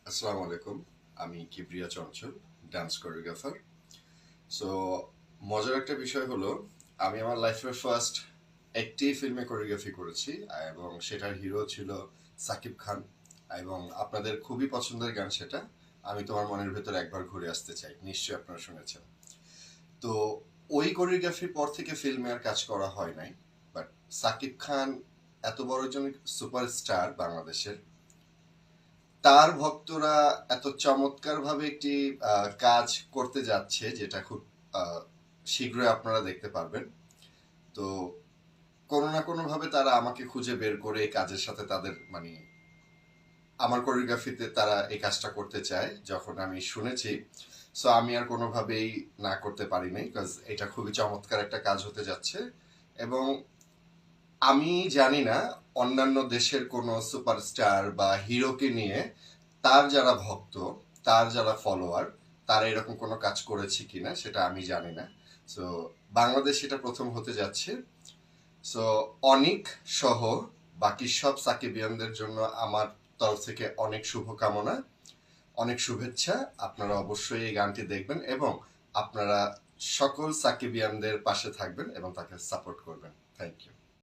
আসসালামু আলাইকুম। আমি কিবরিয়া চঞ্চল, ডান্স কোরিওগ্রাফার। সো মজার একটা বিষয় হলো, আমি আমার লাইফের ফার্স্ট একটি ফিল্মে কোরিওগ্রাফি করেছি এবং সেটার হিরো ছিল সাকিব খান। এবং আপনাদের খুবই পছন্দের গান সেটা, আমি তোমার মনের ভেতর একবার ঘুরে আসতে চাই, নিশ্চয়ই আপনারা শুনেছেন। তো ওই কোরিওগ্রাফির পর থেকে ফিল্মে আর কাজ করা হয় নাই। বাট সাকিব খান এত বড় একজন সুপারস্টার বাংলাদেশের, তার ভক্তরা এত চমৎকারভাবে একটি কাজ করতে যাচ্ছে যেটা খুব আহ, শীঘ্রই আপনারা দেখতে পারবেন। তো কোনো না কোনো ভাবে তারা আমাকে খুঁজে বের করে এই কাজের সাথে তাদের মানে আমার কোরিওগ্রাফিতে তারা এই কাজটা করতে চায় যখন আমি শুনেছি। সো আমি আর কোনোভাবেই না করতে পারি নাই, বিকজ এটা খুবই চমৎকার একটা কাজ হতে যাচ্ছে। এবং আমি জানি না অন্যান্য দেশের কোনো সুপারস্টার বা হিরোকে নিয়ে তার যারা ভক্ত, তার যারা ফলোয়ার, তারা এরকম কোনো কাজ করেছে কিনা সেটা আমি জানি না। সো বাংলাদেশ এটা প্রথম হতে যাচ্ছে। সো অনিক সহ বাকি সব সাকিবিয়ানদের জন্য আমার তরফ থেকে অনেক শুভকামনা, অনেক শুভেচ্ছা। আপনারা অবশ্যই এই গানটি দেখবেন এবং আপনারা সকল সাকিবিয়ানদের পাশে থাকবেন এবং তাকে সাপোর্ট করবেন। Thank you.